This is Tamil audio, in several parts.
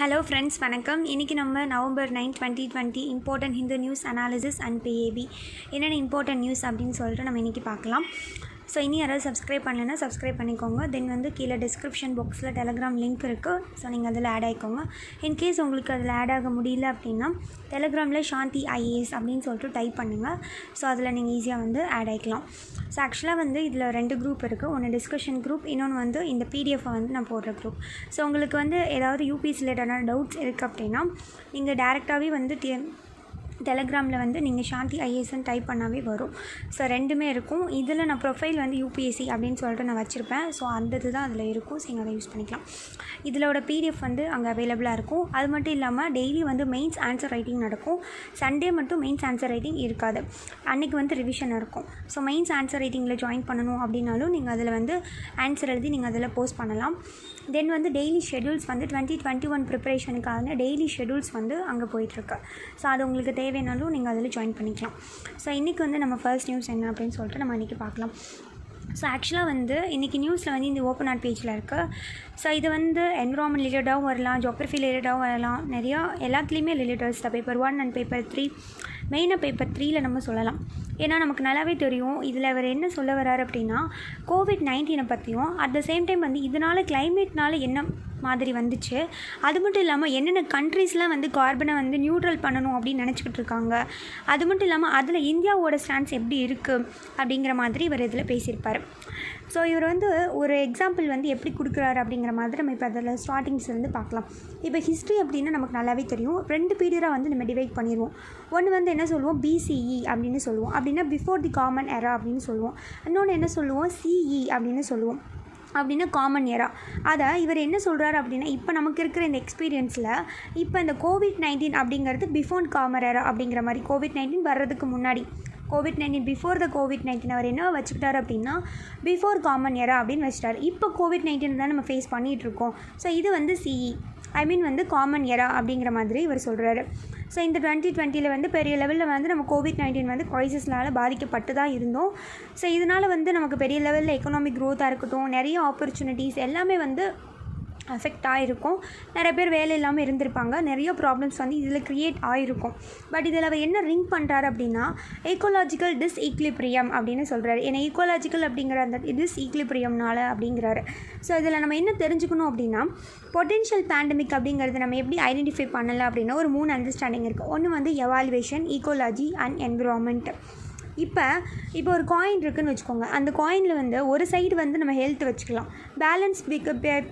ஹலோ ஃப்ரெண்ட்ஸ், வணக்கம். இன்றைக்கி நம்ம November 9, 2020 important Hindu news analysis and PAP என்னென்ன இம்பார்ட்டன்ட் நியூஸ் அப்படின்னு சொல்லிட்டு நம்ம இன்றைக்கி பார்க்கலாம். ஸோ இனி யாராவது சப்ஸ்கிரைப் பண்ணலைன்னா சப்ஸ்கிரைப் பண்ணிக்கோங்க. தென் கீழே டிஸ்கிரிப்ஷன் பாக்ஸில் டெலகிராம் லிங்க் இருக்குது. ஸோ நீங்கள் அதில் ஆட் ஆகிக்கோங்க. இன்கேஸ் உங்களுக்கு அதில் ஆட் ஆக முடியல அப்படின்னா டெலகிராமில் சாந்தி ஐஏஎஸ் அப்படின்னு சொல்லிட்டு டைப் பண்ணுங்கள். ஸோ அதில் நீங்கள் ஈஸியாக ஆட் ஆகிக்கலாம். ஸோ ஆக்சுவலாக இதில் 2 குரூப் இருக்குது. ஒன்று டிஸ்கஷன் குரூப், இன்னொன்று இந்த பிடிஎஃபை நான் போடுற குரூப். ஸோ உங்களுக்கு ஏதாவது யூபிஎஸ் ரிலேட்டடான டவுட்ஸ் இருக்குது அப்படின்னா நீங்கள் டேரெக்டாகவே டெலகிராமில் நீங்கள் சாந்தி ஐஏஎஸ்ன்னு டைப் பண்ணாவே வரும். ஸோ 2மே இருக்கும். இதில் நான் ப்ரொஃபைல் யூபிஎஸ்சி அப்படின்னு சொல்லிட்டு நான் வச்சுருப்பேன். ஸோ அந்த இது தான் அதில் இருக்கும். ஸோ நீங்கள் அதை யூஸ் பண்ணிக்கலாம். இதோட பிடிஎஃப் அங்கே அவைலபிளாக இருக்கும். அது மட்டும் இல்லாமல் டெய்லி மெயின்ஸ் ஆன்சர் ரைட்டிங் நடக்கும். சண்டே மட்டும் மெயின்ஸ் ஆன்சர் ரைட்டிங் இருக்காது. அன்றைக்கி ரிவிஷன் இருக்கும். ஸோ மெயின்ஸ் ஆன்சர் ரைட்டிங்கில் ஜாயின் பண்ணணும் அப்படின்னாலும் நீங்கள் அதில் ஆன்சர் எழுதி நீங்கள் அதில் போஸ்ட் பண்ணலாம். தென் டெய்லி ஷெடியூல்ஸ் 2021 ப்ரிப்பரேஷனுக்கான டெய்லி ஷெடியூல்ஸ் அங்கே போயிட்டுருக்கு. ஸோ அது உங்களுக்கு தேவைனாலும் நீங்கள் அதில் ஜாயின் பண்ணிக்கலாம். ஸோ இன்றைக்கி நம்ம ஃபர்ஸ்ட் நியூஸ் என்ன அப்படின்னு சொல்லிட்டு நம்ம இன்றைக்கி பார்க்கலாம். ஸோ ஆக்சுவலாக இன்றைக்கி நியூஸில் இந்த ஓப்பன் ஆர்ட் பேஜில் இருக்குது. ஸோ இது என்விரான்மெண்ட் ரிலேட்டடாகவும் வரலாம், ஜியோகிரஃபி ரிலேட்டடாகவும் வரலாம், நிறையா எல்லாத்துலேயுமே ரிலேட்டட்ஸ் தான். பேப்பர் 1 அண்ட் பேப்பர் 3, மெயினாக பேப்பர் 3ல் நம்ம சொல்லலாம். ஏன்னா நமக்கு நல்லாவே தெரியும் இதில் அவர் என்ன சொல்ல வர்றாரு அப்படின்னா COVID-19 பற்றியும், அட் த சேம் டைம் இதனால் கிளைமேட்னால என்ன மாதிரி வந்துச்சு, அது மட்டும் இல்லாமல் என்னென்ன கண்ட்ரீஸ்லாம் கார்பனை நியூட்ரல் பண்ணணும் அப்படின்னு நினச்சிக்கிட்டு இருக்காங்க, அது மட்டும் இல்லாமல் அதில் இந்தியாவோட ஸ்டாண்ட்ஸ் எப்படி இருக்குது அப்படிங்கிற மாதிரி இவர் இதில் பேசியிருப்பார். ஸோ இவர் ஒரு எக்ஸாம்பிள் எப்படி கொடுக்குறாரு அப்படிங்கிற மாதிரி நம்ம இப்போ அதில் ஸ்டார்டிங்ஸ்லேருந்து பார்க்கலாம். இப்போ ஹிஸ்ட்ரி அப்படின்னா நமக்கு நல்லாவே தெரியும். 2 பீரியடாக நம்ம டிவைட் பண்ணிடுவோம். ஒன்று என்ன சொல்லுவோம், பிசிஇ அப்படின்னு சொல்லுவோம், அப்படின்னா பிஃபோர் தி காமன் எரா அப்படின்னு சொல்லுவோம். இன்னொன்று என்ன சொல்லுவோம், சிஇ அப்படின்னு சொல்லுவோம், அப்படின்னா காமன் எரா. அதை இவர் என்ன சொல்கிறாரு அப்படின்னா இப்போ நமக்கு இருக்கிற இந்த எக்ஸ்பீரியன்ஸில் இப்போ இந்த COVID-19 அப்படிங்கிறது பிஃபோர் காமன் எரா அப்படிங்கிற மாதிரி, COVID-19 வர்றதுக்கு முன்னாடி, COVID-19 பிஃபோர் த COVID-19 அவர் என்ன வச்சுக்கிட்டார் அப்படின்னா பிஃபோர் காமன் எரா அப்படின்னு வச்சுட்டார். இப்போ COVID-19 தான் நம்ம ஃபேஸ் பண்ணிகிட்ருக்கோம். ஸோ இது சிஇ, ஐ மீன் காமன் எரா அப்படிங்கிற மாதிரி இவர் சொல்கிறாரு. ஸோ இந்த 2020 பெரிய லெவலில் நம்ம COVID-19 க்ரைசிஸ்னால் பாதிக்கப்பட்டு தான் இருந்தோம். ஸோ இதனால் நமக்கு பெரிய லெவலில் எக்கனாமிக் க்ரோத்தாக இருக்கட்டும், நிறைய ஆப்பர்ச்சுனிட்டிஸ் எல்லாமே அஃபெக்ட் ஆகிருக்கும். நிறைய பேர் வேலை இல்லாமல் இருந்திருப்பாங்க. நிறைய ப்ராப்ளம்ஸ் இதில் க்ரியேட் ஆகிருக்கும். பட் இதில் அவர் என்ன ரிங்க் பண்ணுறாரு அப்படின்னா ஈக்கோலாஜிக்கல் டிஸ்ஈக்லிப்ரியம் அப்படின்னு சொல்கிறாரு. ஏன்னா ஈக்கோலாஜிக்கல் அப்படிங்கிற அந்த டிஸ்ஈக்லிப்ரியம்னால அப்படிங்கிறாரு. ஸோ இதில் நம்ம என்ன தெரிஞ்சுக்கணும் அப்படின்னா பொட்டென்ஷியல் பேண்டமிக் அப்படிங்கிறது நம்ம எப்படி ஐடென்டிஃபை பண்ணலாம் அப்படின்னா ஒரு 3 அண்டர்ஸ்டாண்டிங் இருக்குது. ஒன்று எவாலுவேஷன், ஈக்கோலாஜி அண்ட் என்விரான்மெண்ட். இப்போ ஒரு காயின் இருக்குதுன்னு வச்சுக்கோங்க. அந்த காயினில் ஒரு சைடு நம்ம ஹெல்த் வச்சுக்கலாம், பேலன்ஸ்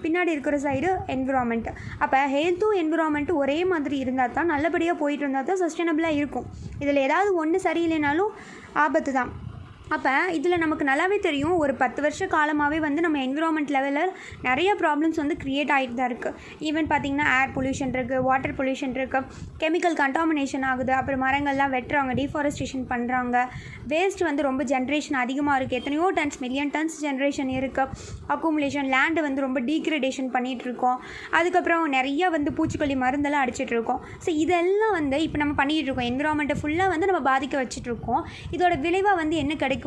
பின்னாடி இருக்கிற சைடு என்விரான்மெண்ட். அப்போ ஹெல்த்தும் என்விரான்மெண்ட்டும் ஒரே மாதிரி இருந்தால் தான், நல்லபடியாக போயிட்டு இருந்தால் தான் சஸ்டைனபிளாக இருக்கும். இதில் ஏதாவது ஒன்று சரியில்லைனாலும் ஆபத்து தான். அப்போ இதில் நமக்கு நல்லாவே தெரியும் ஒரு 10 வருஷ காலமாகவே நம்ம என்விரான்மெண்ட் லெவலில் நிறைய ப்ராப்ளம்ஸ் க்ரியேட் ஆகிட்டு தான் இருக்குது. ஈவன் பார்த்திங்கன்னா ஏர் பொல்யூஷன் இருக்குது, வாட்டர் பொல்யூஷன் இருக்குது, கெமிக்கல் கண்டாமினேஷன் ஆகுது, அப்புறம் மரங்கள்லாம் வெட்டுறாங்க, டீஃபாரஸ்டேஷன் பண்ணுறாங்க, வேஸ்ட் ரொம்ப ஜென்ரேஷன் அதிகமாக இருக்குது, எத்தனையோ டன்ஸ், மில்லியன் டன்ஸ் ஜென்ரேஷன் இருக்குது, அக்குமுலேஷன், லேண்டு ரொம்ப டீக்ரடேஷன் பண்ணிகிட்ருக்கோம், அதுக்கப்புறம் நிறைய பூச்சிக்கொல்லி மருந்தெல்லாம் அடிச்சிட்ருக்கோம். ஸோ இதெல்லாம் இப்போ நம்ம பண்ணிகிட்ருக்கோம், என்விரான்மெண்ட்டை ஃபுல்லாக நம்ம பாதிக்க வச்சுட்ருக்கோம். இதோட விளைவாக என்ன கிடைக்கும்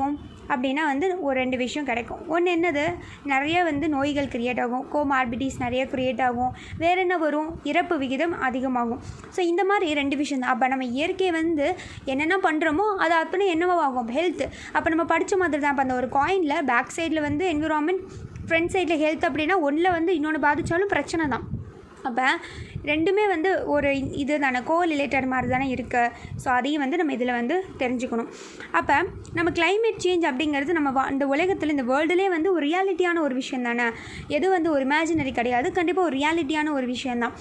அப்படின்னா ஒரு 2 விஷயம் கிடைக்கும். ஒன்று என்னது, நிறைய நோய்கள் க்ரியேட் ஆகும், கோமார்பிடிஸ் நிறைய க்ரியேட் ஆகும், வேறு என்ன வரும், இறப்பு விகிதம் அதிகமாகும். ஸோ இந்த மாதிரி 2 விஷயம் தான். அப்போ நம்ம இயற்கையை என்னென்ன பண்ணுறோமோ அது அப்போ என்னவோ ஆகும், ஹெல்த். அப்போ நம்ம படித்த மாதிரி தான். அப்போ அந்த ஒரு காயினில் பேக் சைடில் என்விரான்மெண்ட், ஃப்ரண்ட் சைடில் ஹெல்த் அப்படின்னா ஒன்றில் இன்னொன்று பாதித்தாலும் பிரச்சனை தான். அப்போ 2மே ஒரு இது தானே, கோரிலேட்டட் மாதிரி தானே இருக்குது. ஸோ அதையும் நம்ம இதில் தெரிஞ்சுக்கணும். அப்போ நம்ம கிளைமேட் சேஞ்ச் அப்படிங்கிறது நம்ம இந்த உலகத்தில், இந்த வேர்ல்டுலே ஒரு ரியாலிட்டியான ஒரு விஷயம் தானே. எது ஒரு இமேஜினரி கிடையாது, கண்டிப்பாக ஒரு ரியாலிட்டியான ஒரு விஷயந்தான்.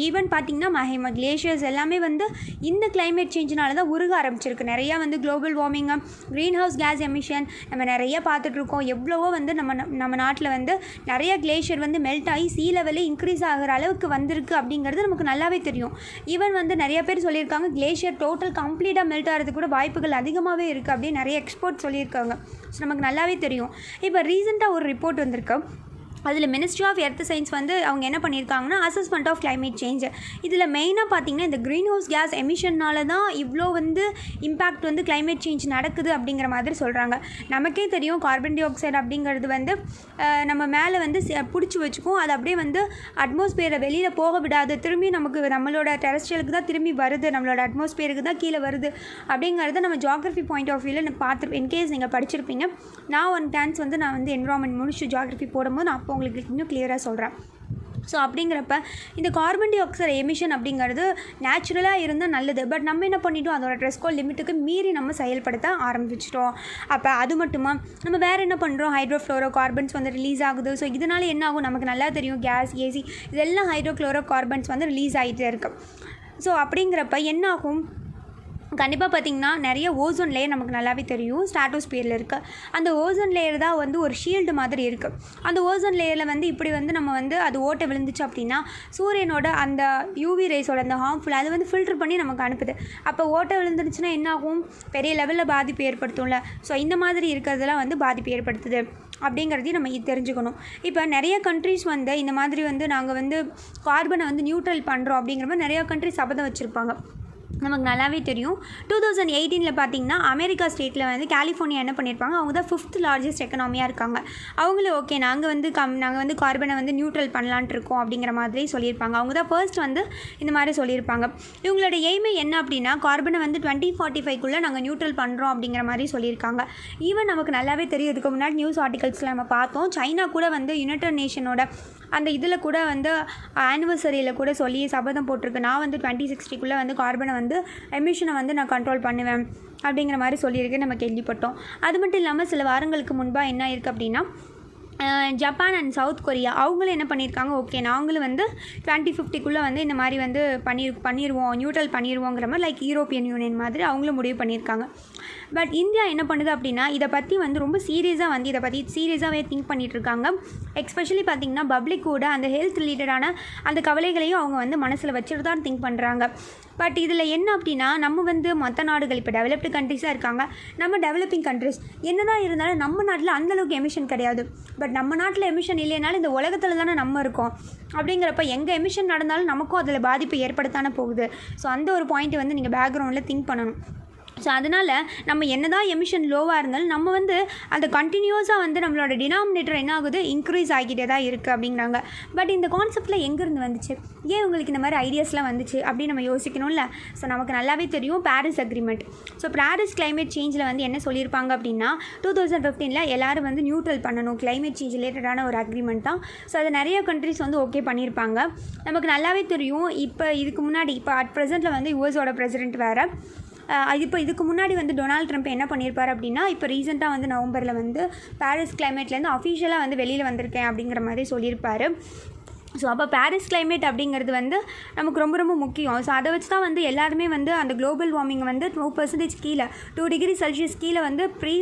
ஈவன் பார்த்திங்கன்னா மஹிமா கிளேஷியர்ஸ் எல்லாமே இந்த கிளைமேட் சேஞ்சினால தான் உருக ஆரம்பிச்சிருக்கு. நிறையா global warming, green house case emission நம்ம நிறைய பார்த்துட்ருக்கோம். எவ்வளவோ நம்ம நாட்டில் நிறைய கிளேஷியர் மெல்ட் ஆகி சீ லெவலே இன்க்ரீஸ் ஆகிற அளவுக்கு வந்திருக்கு அப்படிங்கிறது நமக்கு நல்லாவே தெரியும். ஈவன் நிறைய பேர் சொல்லியிருக்காங்க கிளேஷியர் டோட்டல் கம்ப்ளீட்டாக மெல்ட் ஆகிறதுக்கு கூட வாய்ப்புகள் அதிகமாகவே இருக்குது அப்படின்னு நிறைய எக்ஸ்பர்ட் சொல்லியிருக்காங்க. ஸோ நமக்கு நல்லாவே தெரியும். இப்போ ரீசெண்டாக ஒரு ரிப்போர்ட் வந்திருக்கு. அதில் மினிஸ்ட்ரி ஆஃப் எர்த் சயின்ஸ் வந்து அவங்க என்ன பண்ணியிருக்காங்கன்னா அசஸ்மெண்ட் ஆஃப் கிளைமேட் சேஞ்ச். இதில் மெயினாக பார்த்திங்கன்னா இந்த க்ரீன் ஹவுஸ் கேஸ் எமிஷன்னால தான் இவ்வளோ வந்து இம்பேக்ட் வந்து கிளைமேட் சேஞ்ச் நடக்குது அப்படிங்கிற மாதிரி சொல்கிறாங்க. நமக்கே தெரியும் கார்பன் டை ஆக்சைடு அப்படிங்கிறது வந்து நம்ம மேலே வந்து பிடிச்சி வச்சுக்கும். அது அப்படியே வந்து அட்மாஸ்பியரை வெளியில் போக விடாது. திரும்பி நமக்கு நம்மளோட டெரஸ்ட்ரியலுக்கு தான் திரும்பி வருது, நம்மளோட அட்மாஸ்பியருக்கு தான் கீழே வருது அப்படிங்கிறத நம்ம ஜியாகிரஃபி பாயிண்ட் ஆஃப் வியூவில் பார்த்து இன்கேஸ் நீங்கள் படிச்சிருப்பீங்க. நான் நான் வந்து என்விரான்மெண்ட் முடிச்சு ஜியாகிரஃபி போடும்போது நான் அப்போ உங்களுக்கு இன்னும் கிளியராக சொல்கிறேன். ஸோ அப்படிங்கிறப்ப இந்த கார்பன் டை ஆக்சைடு எமிஷன் அப்படிங்கிறது நேச்சுரலாக இருந்தால் நல்லது. பட் நம்ம என்ன பண்ணிட்டோம், அதோட ட்ரெஸ்கோல் லிமிட்டுக்கு மீறி நம்ம செயல்படுத்த ஆரம்பிச்சிட்டோம். அப்போ அது மட்டுமா நம்ம வேறு என்ன பண்ணுறோம், ஹைட்ரோஃப்ளோரோ கார்பன்ஸ் வந்து ரிலீஸ் ஆகுது. ஸோ இதனால் என்ன ஆகும், நமக்கு நல்லா தெரியும் கேஸ், ஏசி இதெல்லாம் ஹைட்ரோக்ளோரோ கார்பன்ஸ் வந்து ரிலீஸ் ஆகிட்டே இருக்கு. ஸோ அப்படிங்கிறப்ப என்ன ஆகும், கண்டிப்பாக பார்த்திங்கன்னா நிறைய ஓசோன் லேயர் நமக்கு நல்லாவே தெரியும் ஸ்ட்ராட்டோஸ்பியரில் இருக்குது. அந்த ஓசோன் லேயர் தான் வந்து ஒரு ஷீல்டு மாதிரி இருக்குது. அந்த ஓசோன் லேயரில் வந்து இப்படி வந்து நம்ம வந்து அது ஓட்டை விழுந்துச்சு அப்படின்னா சூரியனோட அந்த யூவி ரேஸோட அந்த ஹார்ம்ஃபுல் அது வந்து ஃபில்டர் பண்ணி நமக்கு அனுப்புது. அப்போ ஓட்டை விழுந்துருச்சுன்னா என்ன ஆகும், பெரிய லெவலில் பாதிப்பு ஏற்படுத்தும்ல. ஸோ இந்த மாதிரி இருக்கிறதெல்லாம் வந்து பாதிப்பு ஏற்படுத்துது அப்படிங்கிறதையும் நம்ம தெரிஞ்சுக்கணும். இப்போ நிறைய கண்ட்ரிஸ் வந்து இந்த மாதிரி வந்து நாங்கள் வந்து கார்பனை வந்து நியூட்ரல் பண்ணுறோம் அப்படிங்கிற மாதிரி நிறையா கண்ட்ரிஸ் சபதம் வச்சுருப்பாங்க. நமக்கு நல்லாவே தெரியும் 2018 பார்த்திங்கன்னா அமெரிக்கா ஸ்டேட்டில் வந்து கலிஃபோர்னியா என்ன பண்ணியிருப்பாங்க, அவங்க தான் 5th லார்ஜஸ்ட் எக்கனாமியாக இருக்காங்க. அவங்களும் ஓகே நாங்கள் வந்து கார்பனை வந்து நியூட்ரல் பண்ணலான்ட்டு இருக்கோம் அப்படிங்கிற மாதிரி சொல்லியிருப்பாங்க. அவங்க தான் ஃபர்ஸ்ட் வந்து இந்த மாதிரி சொல்லியிருப்பாங்க. இவங்களோட எய்மே என்ன அப்படின்னா கார்பனை வந்து 2045 நாங்கள் நியூட்ரல் பண்ணுறோம் அப்படிங்கிற மாதிரி சொல்லியிருக்காங்க. ஈவன் நமக்கு நல்லாவே தெரியும், இதுக்கு முன்னாடி நியூஸ் ஆர்டிகல்ஸில் நம்ம பார்த்தோம், சைனா கூட வந்து யுனைடெட் நேஷனோட அந்த இதில் கூட வந்து ஆனிவர்சரியில் கூட சொல்லி சபதம் போட்டிருக்கு, நான் வந்து 2060 வந்து கார்பனை வந்து எமிஷனை வந்து நான் கண்ட்ரோல் பண்ணுவேன் அப்படிங்கிற மாதிரி சொல்லியிருக்கு நம்ம கேள்விப்பட்டோம். அது மட்டும் இல்லாமல் சில வாரங்களுக்கு முன்பாக என்ன இருக்குது அப்படின்னா ஜப்பான் அண்ட் சவுத் கொரியா அவங்களும் என்ன பண்ணியிருக்காங்க, ஓகே நாங்களும் வந்து 2050 வந்து இந்த மாதிரி வந்து பண்ணிடுவோம் நியூட்ரல் பண்ணிடுவோங்கிற மாதிரி லைக் யூரோப்பியன் யூனியன் மாதிரி அவங்களும் முடிவு பண்ணியிருக்காங்க. பட் இந்தியா என்ன பண்ணுது அப்படின்னா இதை பற்றி வந்து ரொம்ப சீரியஸாக வந்து இதை பற்றி சீரியஸாகவே திங்க் பண்ணிகிட்ருக்காங்க. எஸ்பெஷலி பார்த்திங்கன்னா பப்ளிக்கோட அந்த ஹெல்த் ரிலேட்டடான அந்த கவலைகளையும் அவங்க வந்து மனசில் வச்சுட்டு தான் திங்க் பண்ணுறாங்க. பட் இதில் என்ன அப்படின்னா நம்ம வந்து மற்ற நாடுகள் இப்போ டெவலப்டு கண்ட்ரிஸாக இருக்காங்க, நம்ம டெவலப்பிங் கண்ட்ரிஸ் என்ன தான் இருந்தாலும் நம்ம நாட்டில் அந்தளவுக்கு எமிஷன் கிடையாது. பட் நம்ம நாட்டில் எமிஷன் இல்லைனாலும் இந்த உலகத்தில் தானே நம்ம இருக்கோம். அப்படிங்கிறப்ப எங்கே எமிஷன் நடந்தாலும் நமக்கும் அதில் பாதிப்பு ஏற்படுத்தானே போகுது. ஸோ அந்த ஒரு பாயிண்ட்டை வந்து நீங்கள் பேக்ரவுண்டில் திங்க் பண்ணணும். ஸோ அதனால் நம்ம என்ன தான் எமிஷன் லோவாக இருந்தாலும் நம்ம வந்து அந்த கண்டினியூஸாக வந்து நம்மளோட டினாமினேட்டர் என்ன ஆகுது, இன்க்ரீஸ் ஆகிட்டே தான் இருக்குது அப்படிங்கிறாங்க. பட் இந்த கான்செப்டில் எங்கேருந்து வந்துச்சு, ஏன் உங்களுக்கு இந்த மாதிரி ஐடியாஸ்லாம் வந்துச்சு அப்படின்னு நம்ம யோசிக்கணும்ல. ஸோ நமக்கு நல்லாவே தெரியும் Paris agreement. So Paris climate சேஞ்சில் வந்து என்ன சொல்லியிருப்பாங்க அப்படின்னா 2015 எல்லோரும் வந்து நியூட்ரல் பண்ணணும், கிளைமேட் சேஞ்ச் ரிலேட்டடான ஒரு அக்ரிமெண்ட் தான். ஸோ அதை நிறைய கண்ட்ரிஸ் வந்து ஓகே பண்ணியிருப்பாங்க. நமக்கு நல்லாவே தெரியும் இப்போ இதுக்கு முன்னாடி இப்போ அட் ப்ரெசென்ட்டில் வந்து யூஎஸோட பிரசிடென்ட் வேறு. இப்போ இதுக்கு முன்னாடி வந்து டொனால்ட் ட்ரம்ப் என்ன பண்ணியிருப்பார் அப்படின்னா இப்போ ரீசெண்டாக வந்து நவம்பரில் வந்து பாரிஸ் கிளைமேட்லேருந்து அஃபிஷியலாக வந்து வெளியில் வந்திருக்கேன் அப்படிங்கிற மாதிரி சொல்லியிருப்பார். ஸோ அப்போ பாரிஸ் கிளைமேட் அப்படிங்கிறது வந்து நமக்கு ரொம்ப ரொம்ப முக்கியம். ஸோ அதை வச்சு தான் வந்து எல்லாருமே வந்து அந்த குளோபல் வார்மிங் வந்து 2% கீழே 2 டிகிரி செல்சியஸ் கீழே வந்து ப்ரீ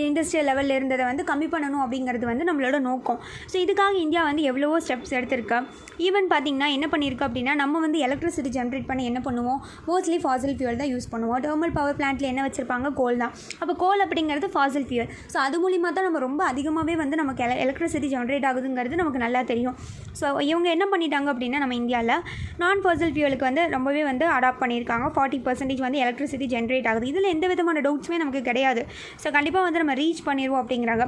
இண்டஸ்ட்ரியல் லெவலில் இருந்ததை வந்து கம்மி பண்ணணும் அப்படிங்கிறது வந்து நம்மளோட நோக்கம். ஸோ இதுக்காக இந்தியா வந்து எவ்வளவோ ஸ்டெப்ஸ் எடுத்திருக்கு. ஈவன் பார்த்திங்கன்னா என்ன பண்ணியிருக்கு அப்படின்னா நம்ம வந்து எலக்ட்ரிசிட்டி ஜென்ரேட் பண்ணி என்ன பண்ணுவோம், மோஸ்ட்லி ஃபாசில் ஃபியூல் தான் யூஸ் பண்ணுவோம். தெர்மல் பவர் பிளான்ட்டில் என்ன வச்சுருப்பாங்க, கோல் தான். அப்போ கோல் அப்படிங்கிறது ஃபாசில் ஃபியூல். ஸோ அது மூலிமா தான் நம்ம ரொம்ப அதிகமாகவே வந்து நமக்கு எலக்ட்ரிசிட்டி ஜென்ரேட் ஆகுதுங்கிறது நமக்கு நல்லா தெரியும். ஸோ இவங்க என்ன பண்ணிட்டாங்க அப்படின்னா நம்ம இந்தியாவில் நான் ஃபாசில் ஃபியூலுக்கு வந்து ரொம்பவே வந்து அடாப்ட் பண்ணியிருக்காங்க. 40% வந்து எலக்ட்ரிசிட்டி ஜென்ரேட் ஆகுது. இதில் எந்த விதமான டவுட்ஸுமே நமக்கு கிடையாது. ஸோ கண்டிப்பாக வந்து நம்ம ரீச் பண்ணிடுவோம் அப்படிங்கிறாங்க.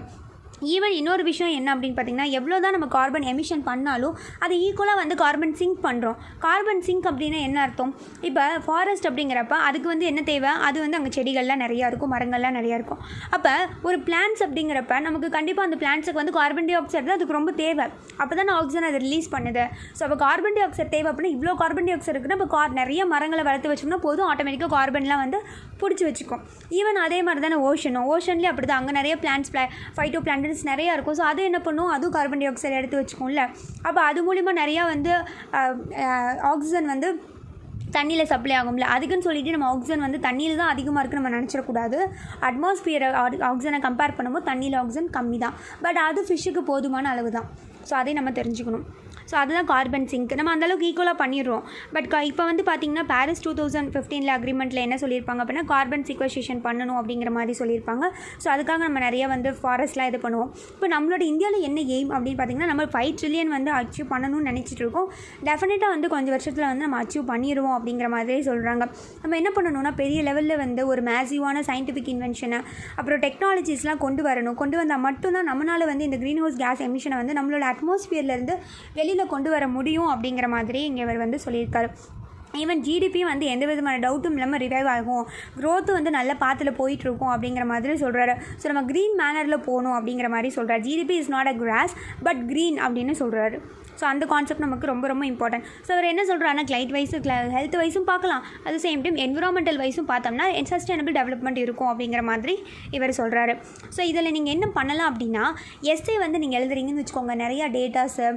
ஈவன் இன்னொரு விஷயம் என்ன அப்படின்னு பார்த்திங்கன்னா எவ்வளோ தான் நம்ம கார்பன் எமிஷன் பண்ணாலும் அது ஈக்குவலாக வந்து கார்பன் சிங்க் பண்ணுறோம். கார்பன் சிங்க் அப்படின்னா என்ன அர்த்தம், இப்போ ஃபாரஸ்ட் அப்படிங்கிறப்ப அதுக்கு வந்து என்ன தேவை, அது வந்து அங்கே செடிகள்லாம் நிறையா இருக்கும், மரங்கள்லாம் நிறையா இருக்கும். அப்போ ஒரு பிளான்ட்ஸ் அப்படிங்கிறப்ப நமக்கு கண்டிப்பாக அந்த பிளான்ட்ஸுக்கு வந்து கார்பன் டை ஆக்சைடு தான் அதுக்கு ரொம்ப தேவை. அப்போ தான் ஆக்சிஜன் அதை ரிலீஸ் பண்ணுது. ஸோ அப்போ கார்பன் டை ஆக்சைடு தேவை அப்படின்னா இவ்வளோ கார்பன் டை ஆக்சைடு இருக்குன்னா இப்போ நிறைய மரங்களை வளர்த்து வச்சோம்னா போதும், ஆட்டோமேட்டிக்காக கார்பன்லாம் வந்து பிடிச்சி வச்சுக்கும். ஈவன் அதே மாதிரி தானே ஓஷன்லேயே அப்படி தான், அங்கே நிறைய பிளான்ட்ஸ் ஃபைட்டோ பிளான்ட் நிறையா இருக்கும். ஸோ அது என்ன பண்ணும், அதுவும் கார்பன் டை ஆக்சைடு எடுத்து வச்சுக்கோம்ல. அப்போ அது மூலிமா நிறையா வந்து ஆக்சிஜன் வந்து தண்ணியில் சப்ளை ஆகும்ல. அதுக்குன்னு சொல்லிட்டு நம்ம ஆக்சிஜன் வந்து தண்ணியில் தான் அதிகமாக இருக்குன்னு நம்ம நினச்சிடக்கூடாது. அட்மாஸ்பியரை ஆக்சிஜனை கம்பேர் பண்ணும்போது தண்ணியில் ஆக்சிஜன் கம்மி தான். பட் அது ஃபிஷ்ஷுக்கு போதுமான அளவு தான். ஸோ அதை நம்ம தெரிஞ்சுக்கணும். ஸோ அதுதான் கார்பன் சிங்க். நம்ம அந்தளவுக்கு ஈக்குவலாக பண்ணிடுறோம். பட் இப்போ வந்து பார்த்திங்கன்னா பாரிஸ் 2015 அக்ரிமெண்ட்டில் என்ன சொல்லியிருப்பாங்க அப்படின்னா கார்பன் சீக்வஸ்ட்ரேஷன் பண்ணணும் அப்படிங்கிற மாதிரி சொல்லியிருப்பாங்க. ஸோ அதுக்காக நம்ம நிறைய வந்து ஃபாரஸ்ட்லாம் இது பண்ணுவோம். இப்போ நம்மளோட இந்தியாவில் என்ன எய்ம் அப்படின்னு பார்த்திங்கன்னா நம்ம 5 ட்ரில்லியன் வந்து அச்சீவ் பண்ணணும்னு நினச்சிட்டு இருக்கோம். டெஃபினட்டாக வந்து கொஞ்சம் வருஷத்தில் வந்து நம்ம அச்சீவ் பண்ணிடுவோம் அப்படிங்கிற மாதிரி சொல்கிறாங்க. நம்ம என்ன பண்ணணும்னா பெரிய லெவலில் வந்து ஒரு மேசிவான சயின்டிஃபிக் இன்வென்ஷனை அப்புறம் டெக்னாலஜிஸ்லாம் கொண்டு வந்தால் மட்டும்தான் நம்மளால் வந்து இந்த க்ரீன் ஹவுஸ் கேஸ் எமிஷனை வந்து நம்மளோட அட்மாஸ்பியர்லேருந்து வெளியில் கொண்டு வர முடியும் அப்படிங்கிற மாதிரி இங்கே இவர் வந்து சொல்லியிருக்காரு. ஈவன் ஜிடிபி வந்து எந்த விதமான டவுட்டும் இல்லாமல் ரிவைவ் ஆகும், க்ரோத்து வந்து நல்ல பாத்தில் போயிட்டுருக்கும் அப்படிங்கிற மாதிரி சொல்கிறாரு. ஸோ நம்ம க்ரீன் மேனரில் போகணும் அப்படிங்கிற மாதிரி சொல்கிறார். GDP is not a cross but green அப்படின்னு சொல்கிறாரு. ஸோ அந்த கான்செப்ட் நமக்கு ரொம்ப ரொம்ப இம்பார்ட்டன்ட். ஸோ அவர் என்ன சொல்கிறாருன்னா கிளைட் வைஸு ஹெல்த் வைஸும் பார்க்கலாம், அது சேம் டைம் என்விரான்மெண்டல் வைஸும் பார்த்தோம்னா சஸ்டைனபிள் டெவலப்மெண்ட் இருக்கும் அப்படிங்கிற மாதிரி இவர் சொல்கிறாரு. ஸோ இதில் நீங்கள் என்ன பண்ணலாம் அப்படின்னா எஸ்ஏ வந்து நீங்கள் எழுதுறீங்கன்னு வச்சுக்கோங்க, நிறையா டேட்டாஸு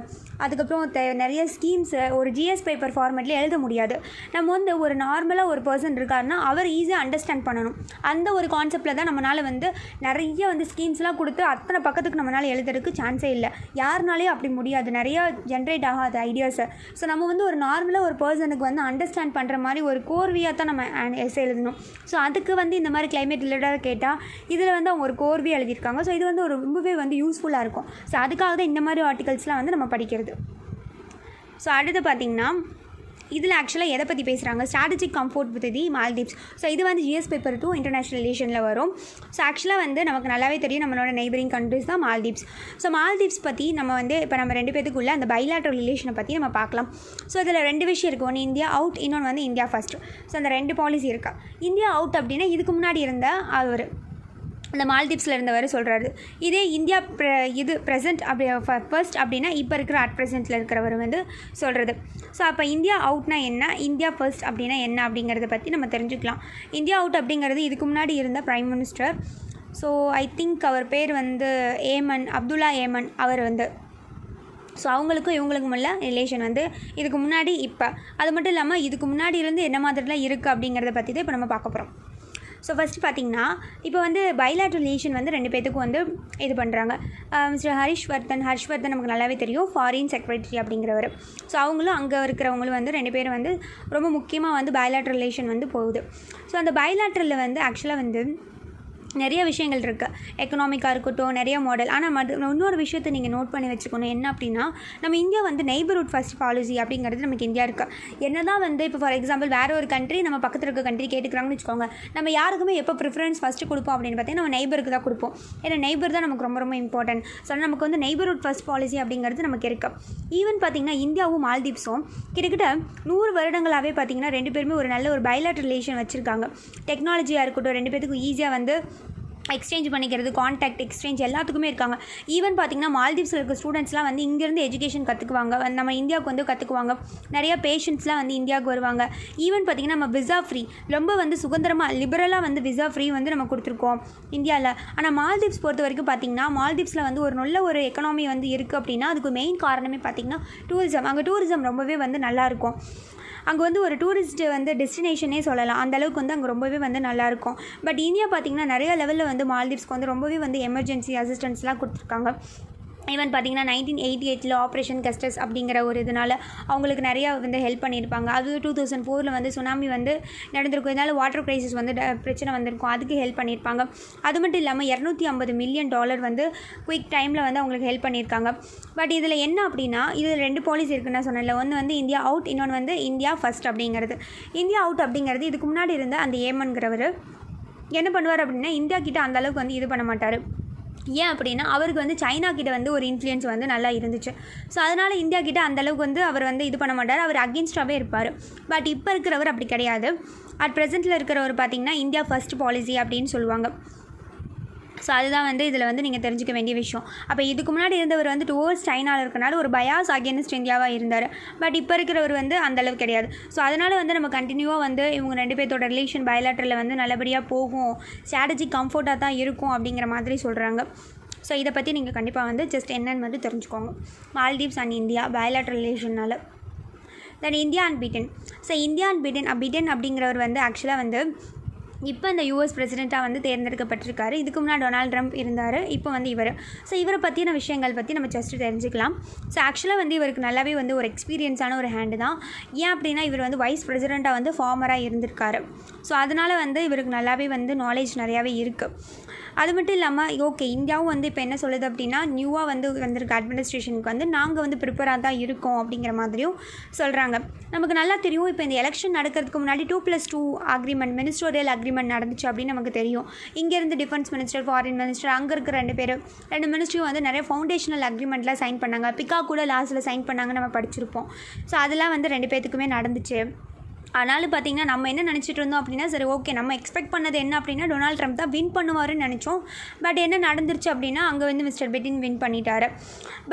அதுக்கப்புறம் நிறைய ஸ்கீம்ஸு ஒரு ஜிஎஸ் பேப்பர் ஃபார்மேட்டில் எழுத முடியாது. நம்ம வந்து ஒரு நார்மலாக ஒரு பர்சன் இருக்காருன்னா அவர் ஈஸியாக அண்டர்ஸ்டாண்ட் பண்ணணும். அந்த ஒரு கான்செப்டில் தான் நம்மளால் வந்து நிறைய வந்து ஸ்கீம்ஸ்லாம் கொடுத்து அத்தனை பக்கத்துக்கு நம்மளால் எழுதுறதுக்கு சான்ஸே இல்லை. யாருனாலேயும் அப்படி முடியாது, நிறையா ஜென்ரேட் ஆகாது ஐடியாஸை. ஸோ நம்ம வந்து ஒரு நார்மலாக ஒரு பர்சனுக்கு வந்து அண்டர்ஸ்டாண்ட் பண்ணுற மாதிரி ஒரு கோர்வியாக தான் நம்ம எஸ்ஸே எழுதணும். ஸோ அதுக்கு வந்து இந்த மாதிரி கிளைமேட் ரிலேட்டடாக கேட்டால் இதில் வந்து அவங்க ஒரு கோர்வியாக எழுதியிருக்காங்க. ஸோ இது வந்து ஒரு ரொம்பவே வந்து யூஸ்ஃபுல்லாக இருக்கும். ஸோ அதுக்காக தான் இந்த மாதிரி ஆர்டிகல்ஸ்லாம் வந்து நம்ம படிக்கிறது. ஸோ அடுத்து பார்த்திங்கன்னா இதில் ஆக்சுவலாக எதை பற்றி பேசுகிறாங்க, strategic comfort with the Maldives. So இது வந்து ஜிஎஸ் பேப்பர் 2 இன்டர்நேஷனல் ரிலேஷனில் வரும். ஸோ ஆக்சுவலாக வந்து நமக்கு நல்லாவே தெரியும் நம்மளோட நெய்பரிங் கண்ட்ரிஸ் தான் மால்தீவ்ஸ். ஸோ மால்தீவ்ஸ் பற்றி நம்ம வந்து இப்போ நம்ம 2 பேத்துக்குள்ள அந்த பைலேட்ரல் ரிலேஷனை பற்றி நம்ம பார்க்கலாம். ஸோ இதில் 2 விஷயம் இருக்குது. ஒன்று இந்தியா அவுட், இன்னொன்று வந்து இந்தியா ஃபஸ்ட். ஸோ அந்த 2 பாலிசி இருக்கா. இந்தியா அவுட் அப்படின்னா இதுக்கு முன்னாடி இருந்த அவர் இந்த மால்தீவ்ஸில் இருந்தவர் சொல்கிறாரு. இதே இந்தியா இது ப்ரெசென்ட் அப்படி ஃபர்ஸ்ட் அப்படின்னா இப்போ இருக்கிற அட் ப்ரெசென்ட்டில் இருக்கிறவர் வந்து சொல்கிறது. ஸோ அப்போ இந்தியா அவுட்னா என்ன, இந்தியா ஃபர்ஸ்ட் அப்படின்னா என்ன அப்படிங்கிறத பற்றி நம்ம தெரிஞ்சுக்கலாம். இந்தியா அவுட் அப்படிங்கிறது இதுக்கு முன்னாடி இருந்த prime minister. So I think அவர் பேர் வந்து அப்துல்லா ஏமன் அவர் வந்து. ஸோ அவங்களுக்கும் இவங்களுக்கும் உள்ள ரிலேஷன் வந்து இதுக்கு முன்னாடி இப்போ, அது மட்டும் இல்லாமல் இதுக்கு முன்னாடி இருந்து என்ன மாதிரிலாம் இருக்குது அப்படிங்கிறத பற்றி தான் இப்போ நம்ம பார்க்க போகிறோம். ஸோ ஃபஸ்ட்டு பார்த்திங்கன்னா இப்போ வந்து பைலேட்ரல் ரிலேஷன் வந்து 2 பேத்துக்கும் வந்து இது பண்ணுறாங்க. மிஸ்டர் ஹர்ஷ்வர்தன் நமக்கு நல்லாவே தெரியும், ஃபாரின் செக்ரட்டரி அப்படிங்கிறவர். ஸோ அவங்களும் அங்கே இருக்கிறவங்களும் வந்து 2 பேரும் வந்து ரொம்ப முக்கியமாக வந்து பைலேட்ரல் ரிலேஷன் வந்து போகுது. ஸோ அந்த பைலேட்ரலில் வந்து ஆக்சுவலாக வந்து நிறைய விஷயங்கள் இருக்குது, எக்கனாமிக்காக இருக்கட்டும், நிறைய மாடல். ஆனால் இன்னொரு விஷயத்தை நீங்கள் நோட் பண்ணி வச்சுக்கணும். என்ன அப்படின்னா நம்ம இந்தியா வந்து நெய்பர்ஹுட் ஃபர்ஸ்ட் பாலிசி அப்படிங்கிறது நமக்கு இந்தியா இருக்குது. என்ன தான் வந்து இப்போ ஃபார் எக்ஸாம்பிள் வேறு ஒரு கண்ட்ரி நம்ம பக்கத்தில் இருக்க கண்ட்ரி கேட்டுக்கிறாங்கன்னு வச்சுக்கோங்க, நம்ம யாருக்குமே எப்போ ப்ரிஃபரன்ஸ் ஃபஸ்ட்டு கொடுப்போம் அப்படின்னு பார்த்தீங்கன்னா நம்ம நெய்பருக்கு தான் கொடுப்போம். ஏன்னா நெய்பர் தான் நமக்கு ரொம்ப ரொம்ப இம்பார்ட்டன்ட். ஸோ நமக்கு வந்து நெய்பர்ஹுட் ஃபர்ஸ்ட் பாலிசி அப்படிங்கிறது நமக்கு இருக்குது. ஈவன் பார்த்திங்கன்னா இந்தியாவும் மால்தீவ்ஸும் கிட்டத்தட்ட 100 வருடங்களாகவே பார்த்திங்கன்னா 2 பேருமே ஒரு நல்ல ஒரு பைலேட்ரல் ரிலேஷன் வச்சுருக்காங்க. டெக்னாலஜியாக இருக்கட்டும் 2 பேத்துக்கும் ஈஸியாக வந்து எக்ஸ்சேஞ்ச் பண்ணிக்கிறது, கான்டாக்ட் எக்ஸ்சேஞ்ச் எல்லாத்துக்குமே இருக்காங்க. ஈவன் பார்த்திங்கன்னா மால்தீவ்ஸில் இருக்க ஸ்டூடெண்ட்ஸ்லாம் வந்து இங்கேருந்து எஜுகேஷன் கற்றுக்குவாங்க, நம்ம இந்தியாவுக்கு வந்து கற்றுக்குவாங்க. நிறையா பேஷண்ட்ஸ்லாம் வந்து இந்தியாவுக்கு வருவாங்க. ஈவன் பார்த்திங்கன்னா நம்ம விசா ஃப்ரீ, ரொம்ப வந்து சுதந்திரமாக லிபரலாக வந்து விசா ஃப்ரீ வந்து நம்ம கொடுத்துருக்கோம் இந்தியாவில். ஆனால் மால்தீவ்ஸ் பொறுத்த வரைக்கும் பார்த்திங்கன்னா மால்தீவ்ஸில் வந்து ஒரு நல்ல ஒரு எக்கனாமி வந்து இருக்குது அப்படின்னா அதுக்கு மெயின் காரணமே பார்த்திங்கன்னா டூரிசம். அங்கே டூரிசம் ரொம்பவே வந்து நல்லாயிருக்கும். அங்கே வந்து ஒரு டூரிஸ்ட்டு வந்து டெஸ்டினேஷனே சொல்லலாம், அந்தளவுக்கு வந்து அங்கே ரொம்பவே வந்து நல்லாயிருக்கும். பட் இந்தியா பார்த்திங்கன்னா நிறைய லெவலில் வந்து மால்தீவ்ஸ்க்கு வந்து ரொம்பவே வந்து எமர்ஜென்சி அசிஸ்டன்ஸ்லாம் கொடுத்துருக்காங்க. ஈவன் பார்த்திங்கன்னா 1988 ஆப்ரேஷன் கஸ்டஸ் அப்படிங்கிற ஒரு இதனால் அவங்களுக்கு நிறையா வந்து ஹெல்ப் பண்ணியிருப்பாங்க. அது 2004 வந்து சுனாமி வந்து நடந்திருக்கும், இதனால் வாட்டர் க்ரைசிஸ் வந்து பிரச்சனை வந்திருக்கும், அதுக்கு ஹெல்ப் பண்ணியிருப்பாங்க. அது மட்டும் இல்லாமல் $250 மில்லியன் வந்து குயிக் டைமில் வந்து அவங்களுக்கு ஹெல்ப் பண்ணியிருக்காங்க. பட் இதில் என்ன அப்படின்னா இதில் 2 பாலிசி இருக்குன்னு சொன்னேன்ல, ஒன்று வந்து இந்தியா அவுட், இன்னொன்று வந்து இந்தியா ஃபஸ்ட் அப்படிங்கிறது. இந்தியா அவுட் அப்படிங்கிறது இதுக்கு முன்னாடி இருந்த அந்த ஏமன்கிறவர் என்ன பண்ணுவார் அப்படின்னா இந்தியா கிட்ட அந்தளவுக்கு வந்து இது பண்ண மாட்டார். ஏன் அப்படின்னா அவருக்கு வந்து சைனா கிட்ட வந்து ஒரு இன்ஃப்ளூயன்ஸ் வந்து நல்லா இருந்துச்சு. ஸோ அதனால் இந்தியா கிட்ட அந்தளவுக்கு வந்து அவர் வந்து இது பண்ண மாட்டார், அவர் அகென்ஸ்டாகவே இருப்பார். பட் இப்போ இருக்கிறவர் அப்படி கிடையாது. அட் ப்ரெசென்ட்டில் இருக்கிறவர் பார்த்திங்கன்னா இந்தியா ஃபர்ஸ்ட் பாலிசி அப்படின்னு சொல்லுவாங்க. ஸோ அதுதான் வந்து இதில் வந்து நீங்கள் தெரிஞ்சிக்க வேண்டிய விஷயம். அப்போ இதுக்கு முன்னாடி இருந்தவர் வந்து டுவோர்ட்ஸ் சைனாவில் இருக்கனால ஒரு பயாஸ் அகேன்ஸ்ட் இந்தியாவாக இருந்தார். பட் இப்போ இருக்கிறவர் வந்து அந்தளவு கிடையாது. ஸோ அதனால் வந்து நம்ம கண்டினியூவாக வந்து இவங்க 2 பேர்த்தோட ரிலேஷன் பைலேட்ரலில் வந்து நல்லபடியாக போகும், ஸ்ட்ராட்டஜிக் கம்ஃபர்ட்டாக தான் இருக்கும் அப்படிங்கிற மாதிரி சொல்கிறாங்க. ஸோ இதை பற்றி நீங்கள் கண்டிப்பாக வந்து ஜஸ்ட் என்னன்னு மட்டும் தெரிஞ்சுக்கோங்க. மால்தீவ்ஸ் அண்ட் இந்தியா பைலேட்ரல் ரிலேஷனால். Then India and Britain. So India and Britain அப்படிங்கிறவர் வந்து ஆக்சுவலாக வந்து இப்போ இந்த யூஎஸ் பிரசிடெண்ட்டாக வந்து தேர்ந்தெடுக்கப்பட்டிருக்காரு. இதுக்கு முன்னாடி டொனால்ட் ட்ரம்ப் இருந்தார். இப்போ வந்து இவர். ஸோ இவரை பற்றின விஷயங்கள் பற்றி நம்ம ஜஸ்ட்டு தெரிஞ்சுக்கலாம். ஸோ ஆக்சுவலாக வந்து இவருக்கு நல்லாவே வந்து ஒரு எக்ஸ்பீரியன்ஸான ஒரு ஹேண்டு தான். ஏன் அப்படின்னா இவர் வந்து வைஸ் பிரசிடெண்ட்டாக வந்து ஃபார்மராக இருந்திருக்காரு. ஸோ அதனால் வந்து இவருக்கு நல்லாவே வந்து நாலேஜ் நிறையாவே இருக்குது. அது மட்டும் இல்லாமல் ஓகே, இந்தியாவும் வந்து இப்போ என்ன சொல்லுது அப்படின்னா நியூவாக வந்து வந்திருக்க அட்மினிஸ்ட்ரேஷனுக்கு வந்து நாங்கள் வந்து ப்ரிப்பேராக தான் இருக்கோம் அப்படிங்கிற மாதிரியும் சொல்கிறாங்க. நமக்கு நல்லா தெரியும், இப்போ இந்த எலெக்ஷன் நடக்கிறதுக்கு முன்னாடி 2+2 அக்ரிமெண்ட், மினிஸ்டோரியல் அக்ரிமெண்ட் நடந்துச்சு அப்படின்னு நமக்கு தெரியும். இங்கேருந்து டிஃபென்ஸ் மினிஸ்டர், ஃபாரின் மினிஸ்டர், அங்கே இருக்கிற ரெண்டு மினிஸ்ட்ரியும் வந்து நிறைய ஃபவுண்டேஷனல் அக்ரிமெண்ட்லாம் சைன் பண்ணாங்க. பிகா கூட லாஸ்ட்டில் சைன் பண்ணாங்க, நம்ம படிச்சிருப்போம். ஸோ அதெல்லாம் வந்து 2 பேத்துக்குமே நடந்துச்சு. அதனால் பார்த்திங்கன்னா நம்ம என்ன நினச்சிட்டு இருந்தோம் அப்படின்னா, சரி ஓகே நம்ம எக்ஸ்பெக்ட் பண்ணது என்ன அப்படின்னா டொனால்ட் ட்ரம்ப் தான் வின் பண்ணுவாருன்னு நினச்சோம். பட் என்ன நடந்துருச்சு அப்படின்னா அங்கே வந்து மிஸ்டர் பிடன் வின் பண்ணிட்டார்.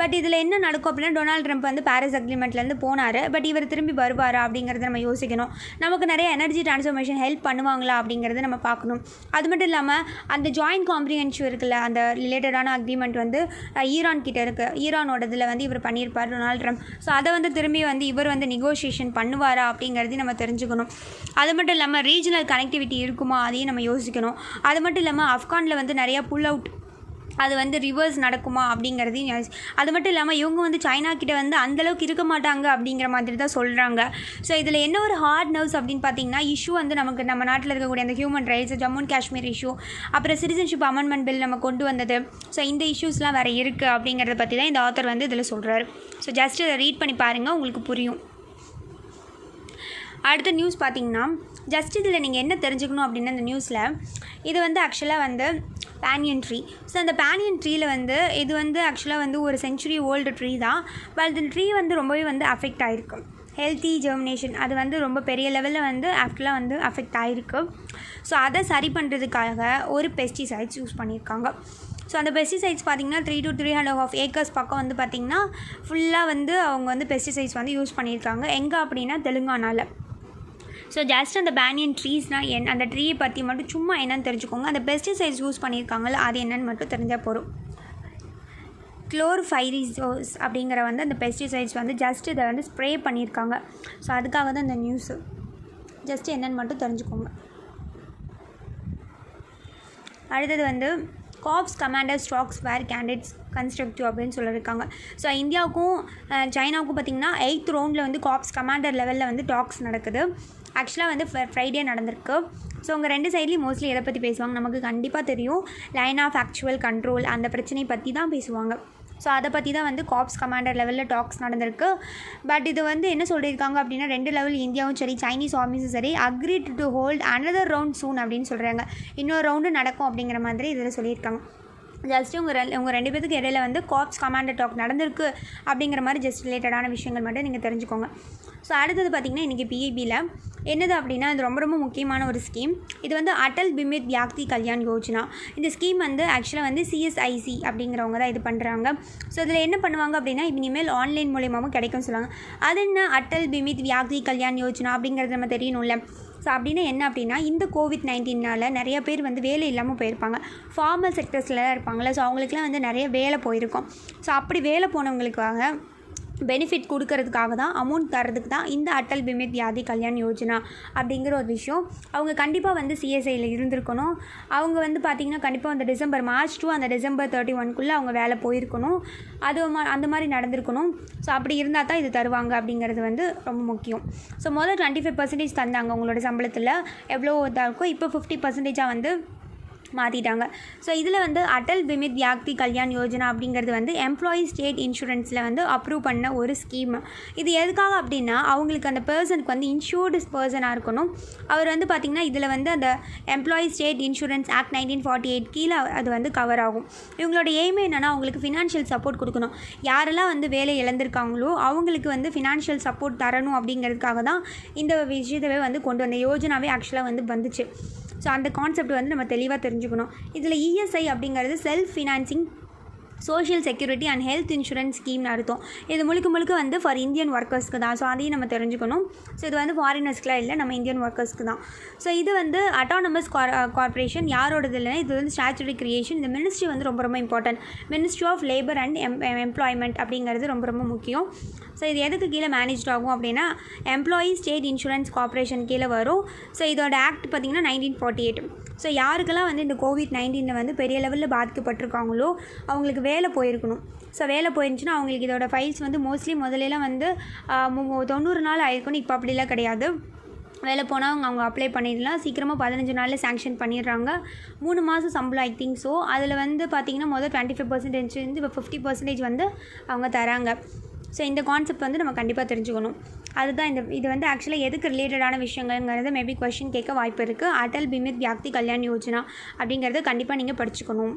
பட் இதில் என்ன நடக்கும் அப்படின்னா டொனால்ட் ட்ரம்ப் வந்து பாரிஸ் அக்ரிமெண்ட்லேருந்து போனார். பட் இவர் திரும்பி வருவாரா அப்படிங்கிறத நம்ம யோசிக்கணும். நமக்கு நிறைய எனர்ஜி டிரான்ஸ்ஃபர்மேஷன் ஹெல்ப் பண்ணுவாங்களா அப்படிங்கிறத நம்ம பார்க்கணும். அது மட்டும் இல்லாமல் அந்த ஜாயின்ட் காம்ப்ரிஹென்சிவ் இருக்குல்ல, அந்த ரிலேட்டடான அக்ரிமெண்ட் வந்து ஈரான் கிட்டே இருக்குது. ஈரானோட இதில் வந்து இவர் பண்ணியிருப்பார் டொனால்ட் ட்ரம்ப். ஸோ அதை வந்து திரும்பி வந்து இவர் வந்து நெகோஷியேஷன் பண்ணுவாரா அப்படிங்கிறதையும் நம்ம தெரிஞ்சுக்கணும். அது மட்டும் இல்லாமல் ரீஜனல் கனெக்டிவிட்டி இருக்குமா அதையும் நம்ம யோசிக்கணும். அது மட்டும் இல்லாமல் ஆப்கானில் வந்து நிறையா புல் அவுட், அது வந்து ரிவர்ஸ் நடக்குமா அப்படிங்கிறதையும். அது மட்டும் இல்லாமல் இவங்க வந்து சைனா கிட்ட வந்து அந்தளவுக்கு இருக்க மாட்டாங்க அப்படிங்கிற மாதிரி தான் சொல்கிறாங்க. ஸோ இதில் என்ன ஒரு ஹார்ட் நர்வ்ஸ் அப்படின்னு பார்த்தீங்கன்னா இஷ்யூ வந்து நம்ம நாட்டில் இருக்கக்கூடிய அந்த human rights, Jammu and Kashmir issue, அப்புறம் சிட்டிசன்ஷிப் அமெண்ட்மெண்ட் பில் நம்ம கொண்டு வந்தது. ஸோ இந்த இஷ்யூஸ்லாம் வேறு இருக்குது அப்படிங்கிறத பற்றி தான் இந்த ஆத்தர் வந்து இதில் சொல்கிறாரு. ஸோ ஜஸ்ட் இதை ரீட் பண்ணி பாருங்கள், உங்களுக்கு புரியும். அடுத்த நியூஸ் பார்த்திங்கன்னா ஜஸ்ட் இதில் நீங்கள் என்ன தெரிஞ்சுக்கணும் அப்படின்னா இந்த நியூஸில் இது வந்து ஆக்சுவலாக வந்து பேனியன் ட்ரீ. ஸோ அந்த பேனியன் ட்ரீயில் வந்து இது வந்து ஆக்சுவலாக வந்து ஒரு செஞ்சுரி ஓல்டு ட்ரீ தான். பட் இந்த ட்ரீ வந்து ரொம்பவே வந்து அஃபெக்ட் ஆகிருக்கு. ஹெல்த்தி ஜெர்மினேஷன் அது வந்து ரொம்ப பெரிய லெவலில் வந்து ஆக்சுவலாக வந்து அஃபெக்ட் ஆகிருக்கு. ஸோ அதை சரி பண்ணுறதுக்காக ஒரு பெஸ்டிசைட்ஸ் யூஸ் பண்ணியிருக்காங்க. ஸோ அந்த பெஸ்டிசைட்ஸ் பார்த்திங்கன்னா 3 to 3.5 ஏக்கர்ஸ் பக்கம் வந்து பார்த்திங்கன்னா ஃபுல்லாக வந்து அவங்க வந்து பெஸ்டிசைட்ஸ் வந்து யூஸ் பண்ணியிருக்காங்க. எங்கே அப்படின்னா தெலுங்கானாவில். ஸோ ஜஸ்ட் அந்த பேனியன் ட்ரீஸ்னால் அந்த ட்ரீயை பற்றி மட்டும் சும்மா என்னென்னு தெரிஞ்சுக்கோங்க. அந்த பெஸ்டிசைட்ஸ் யூஸ் பண்ணியிருக்காங்களோ அது என்னென்னு மட்டும் தெரிஞ்சால் போதும். குளோர்ஃபைரிசோஸ் அப்படிங்கிற வந்து அந்த பெஸ்டிசைட்ஸ் வந்து ஜஸ்ட் இதை வந்து ஸ்ப்ரே பண்ணியிருக்காங்க. ஸோ அதுக்காக தான் இந்த நியூஸு. ஜஸ்ட் என்னென்னு மட்டும் தெரிஞ்சுக்கோங்க. அடுத்தது வந்து காப்ஸ் கமாண்டர் ஸ்டாக்ஸ் வேர் கேண்டிடேட்ஸ் கன்ஸ்ட்ரக்டிவ் அப்படின்னு சொல்லியிருக்காங்க. ஸோ இந்தியாவுக்கும் சைனாவுக்கும் பார்த்திங்கன்னா 8th ரவுண்டில் வந்து காப்ஸ் கமாண்டர் லெவலில் வந்து டாக்ஸ் நடக்குது. ஆக்சுவலாக வந்து ஃப்ரைடே நடந்திருக்கு. ஸோ உங்கள் 2 சைட்லேயும் மோஸ்ட்லி எதை பற்றி பேசுவாங்க நமக்கு கண்டிப்பாக தெரியும். லைன் ஆஃப் ஆக்சுவல் கண்ட்ரோல் அந்த பிரச்சனை பற்றி தான் பேசுவாங்க. ஸோ அதை பற்றி தான் வந்து காப்ஸ் கமாண்டர் லெவலில் டாக்ஸ் நடந்திருக்கு. பட் இது வந்து என்ன சொல்லியிருக்காங்க அப்படின்னா 2 லெவல் இந்தியாவும் சரி சைனீஸ் ஆர்மிஸும் சரி agreed to hold another round soon அப்படின்னு சொல்கிறாங்க. இன்னொரு ரவுண்டு நடக்கும் அப்படிங்கிற மாதிரி இதில் சொல்லியிருக்காங்க. ஜஸ்ட்டு உங்கள் 2 பேருக்கு இடையில வந்து காப்ஸ் கமாண்டர் டாக் நடந்திருக்கு அப்படிங்கிற மாதிரி ஜஸ்ட் ரிலேட்டடான விஷயங்கள் மட்டும் நீங்கள் தெரிஞ்சுக்கோங்க. ஸோ அடுத்தது பார்த்திங்கன்னா இன்றைக்கி பிஐபியில் என்னது அப்படின்னா இது ரொம்ப ரொம்ப முக்கியமான ஒரு ஸ்கீம். இது வந்து அடல் பிமித் வியாக்தி கல்யாண் யோஜனா. இந்த ஸ்கீம் வந்து ஆக்சுவலாக வந்து சிஎஸ்ஐசி அப்படிங்கிறவங்க தான் இது பண்ணுறாங்க. ஸோ இதில் என்ன பண்ணுவாங்க அப்படின்னா இனிமேல் ஆன்லைன் மூலியமாகவும் கிடைக்கும்னு சொல்லுவாங்க. அது என்ன அடல் பிமித் வியாக்தி கல்யாண் யோஜனா அப்படிங்கிறது நம்ம தெரியணும்ல. ஸோ அப்படின்னா என்ன அப்படின்னா இந்த COVID-19 நிறைய பேர் வந்து வேலை இல்லாமல் போயிருப்பாங்க. ஃபார்மல் செக்டர்ஸில் இருப்பாங்களே, ஸோ அவங்களுக்குலாம் வந்து நிறைய வேலை போயிருக்கும். ஸோ அப்படி வேலை போனவங்களுக்காக பெனிஃபிட் கொடுக்கறதுக்காக தான், அமௌண்ட் தரதுக்கு தான் இந்த அடல் பிமித் வியாதி கல்யாண் யோஜனா அப்படிங்கிற ஒரு விஷயம். அவங்க கண்டிப்பாக வந்து சிஎஸ்ஐயில் இருந்திருக்கணும். அவங்க வந்து பார்த்திங்கன்னா கண்டிப்பாக அந்த மார்ச் to அந்த டிசம்பர் 31 அவங்க வேலை போயிருக்கணும். அது அந்த மாதிரி நடந்திருக்கணும். ஸோ அப்படி இருந்தால் தான் இது தருவாங்க அப்படிங்கிறது வந்து ரொம்ப முக்கியம். ஸோ முதல்ல 25% தந்தாங்க உங்களோட சம்பளத்தில் எவ்வளோ இதாக இருக்கும். இப்போ 50% வந்து மாற்றிட்டாங்க. ஸோ இதில் வந்து அடல் பிமித் வியாக்தி கல்யாண் யோஜனா அப்படிங்கிறது வந்து எம்ப்ளாயி ஸ்டேட் இன்சூரன்ஸில் வந்து அப்ரூவ் பண்ண ஒரு ஸ்கீம். இது எதுக்காக அப்படின்னா அவங்களுக்கு அந்த பர்சனுக்கு வந்து இன்சூர்டு பர்சனாக இருக்கணும். அவர் வந்து பார்த்திங்கன்னா இதில் வந்து அந்த எம்ப்ளாயி ஸ்டேட் இன்சூரன்ஸ் ஆக்ட் 1948 கீழே அது வந்து கவர் ஆகும். இவங்களோட எய்மே என்னென்னா அவங்களுக்கு ஃபினான்ஷியல் சப்போர்ட் கொடுக்கணும். யாரெல்லாம் வந்து வேலை இழந்திருக்காங்களோ அவங்களுக்கு வந்து ஃபினான்ஷியல் சப்போர்ட் தரணும் அப்படிங்கிறதுக்காக தான் இந்த விஷயத்தவே வந்து கொண்டு வந்த யோஜனாவே ஆக்சுவலாக வந்து வந்துச்சு. ஸோ அந்த கான்செப்ட் வந்து நம்ம தெளிவாக தெரிஞ்சுக்கணும். இதில் இஎஸ்ஐ அப்படிங்கிறது self financing social security and health insurance ஸ்கீம்னு அர்த்தம். இது முழுக்க வந்து ஃபார் இந்தியன் ஒர்க்கர்ஸ்க்கு தான். ஸோ அதையும் நம்ம தெரிஞ்சுக்கணும். ஸோ இது வந்து ஃபாரினர்ஸ்க்குலாம் இல்லை, நம்ம இந்தியன் ஒர்க்கர்ஸ்க்கு தான். ஸோ இது வந்து அட்டானமஸ் கார்பரேஷன் யாரோடது இல்லைன்னா இது வந்து ஸ்டாச்சுரி கிரியேஷன். இந்த மினிஸ்ட்ரி வந்து ரொம்ப important. Ministry of labour and employment அப்படிங்கிறது ரொம்ப முக்கியம். ஸோ இது எதுக்கு கீழே மேனேஜ் ஆகும் அப்படின்னா எம்ப்ளாயி ஸ்டேட் இன்சூரன்ஸ் கார்பரேஷன் கீழே வரும். ஸோ இதோட ஆக்ட் பார்த்திங்கன்னா 1948. ஸோ யாருக்கெல்லாம் வந்து இந்த COVID-19 வந்து பெரிய லெவலில் பாதிக்கப்பட்டிருக்காங்களோ அவங்களுக்கு வேலை போயிருக்கணும். ஸோ வேலை போயிருந்துச்சுன்னா அவங்களுக்கு இதோட ஃபைல்ஸ் வந்து மோஸ்ட்லி முதலெல்லாம் வந்து 90 நாள் ஆயிருக்கணும். இப்போ அப்படிலாம் கிடையாது. வேலை போனால் அவங்க அப்ளை பண்ணிடலாம். சீக்கிரமாக 15 நாளில் சேங்ஷன் பண்ணிடுறாங்க. 3 மாதம் சம்பளம் ஐ திங்க். ஸோ அதில் வந்து பார்த்திங்கன்னா 25% வந்து இப்போ 50% வந்து அவங்க தராங்க. ஸோ இந்த கான்செப்ட் வந்து நம்ம கண்டிப்பாக தெரிஞ்சுக்கணும். அதுதான் இது வந்து ஆக்சுவலாக எதுக்கு ரிலேட்டடான விஷயங்கள்ங்கிறது மேபி கொஷின் கேட்க வாய்ப்பு இருக்குது. அடல் பிமித் வியாக்தி கல்யாண் யோஜனா அப்படிங்கிறது கண்டிப்பாக நீங்கள் படிச்சுக்கணும்.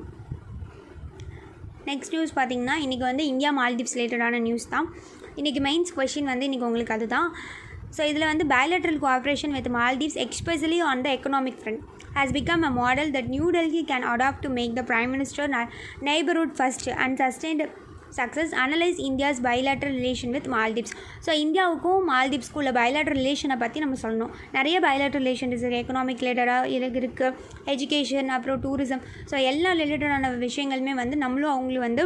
நெக்ஸ்ட் நியூஸ் பார்த்திங்கன்னா இன்றைக்கி வந்து இந்தியா மால்தீவ்ஸ் ரிலேட்டடான நியூஸ் தான். இன்றைக்கி மெயின்ஸ் கொஷின் வந்து இன்றைக்கி உங்களுக்கு அதுதான். ஸோ இதில் வந்து bilateral cooperation with Maldives, especially on the economic front, has become a model that New Delhi can adopt to make the Prime Minister neighborhood first and sustained success. Analyze India's bilateral relation with Maldives. So இந்தியாவுக்கும் மால்தீவ்ஸ்க்கும் உள்ள bilateral ரிலேஷனை பற்றி நம்ம சொல்லணும். நிறைய bilateral ரிலேஷன் இருக்குது. எக்கனாமிக் ரிலேட்டடாக இருக்குது, எஜுகேஷன், அப்புறம் டூரிசம். ஸோ எல்லா ரிலேட்டடான விஷயங்களுமே வந்து நம்மளும் அவங்களும் வந்து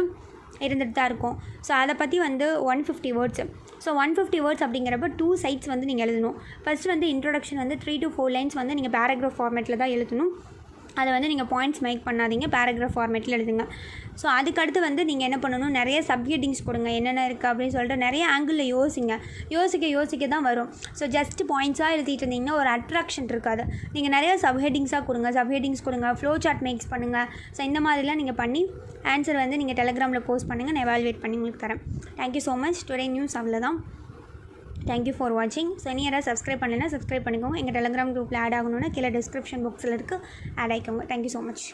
இருந்துட்டு தான் இருக்கும். ஸோ அதை பற்றி வந்து 150 வேர்ட்ஸ். ஸோ 150 வேர்ட்ஸ் அப்படிங்கிறப்ப 2 சைட்ஸ் வந்து நீங்கள் எழுதணும். ஃபஸ்ட்டு வந்து இன்ட்ரொடக்ஷன் வந்து 3 to 4 லைன்ஸ் வந்து நீங்கள் பேராகிராஃப் ஃபார்மேட்டில் தான் எழுதணும். அதை வந்து நீங்கள் பாயிண்ட்ஸ் மேக் பண்ணாதீங்க, பேராகிராஃப் ஃபார்மேட்டில் எழுதுங்க. ஸோ அதுக்கடுத்து வந்து நீங்கள் என்ன பண்ணணும், நிறைய சப்ஹெட்டிங்ஸ் கொடுங்க. என்னென்ன இருக்குது அப்படின்னு சொல்லிட்டு நிறைய ஆங்கிளில் யோசிக்க தான் வரும். ஸோ ஜஸ்ட் பாயிண்ட்ஸாக எழுதிட்டு இருந்தீங்கன்னா ஒரு அட்ராக்ஷன் இருக்காது. நீங்கள் நிறைய சப்ஹெட்டிங்ஸ் கொடுங்க, ஃப்ளோ சார்ட் மேக்ஸ் பண்ணுங்கள். ஸோ இந்த மாதிரிலாம் நீங்கள் பண்ணி ஆன்சர் வந்து நீங்கள் டெலிகிராமில் போஸ்ட் பண்ணுங்கள். நான் எவாலுவேட் பண்ணி உங்களுக்கு தரேன். Thank you so much. Today news அவ்வளோதான். தேங்க்யூ ஃபார் வாட்சிங். ஸோ இனி யாராவது சப்ஸ்கிரைப் பண்ணலைன்னா சப்ஸ்கிரைப் பண்ணிக்கோங்க. எங்கள் டெலிகிராம் குரூப்பில் ஆட் ஆகணுன்னா கீழே டிஸ்கிரிப்ஷன் பாக்ஸில் இருக்குது, ஆட் ஆகிக்கோங்க. Thank you so much.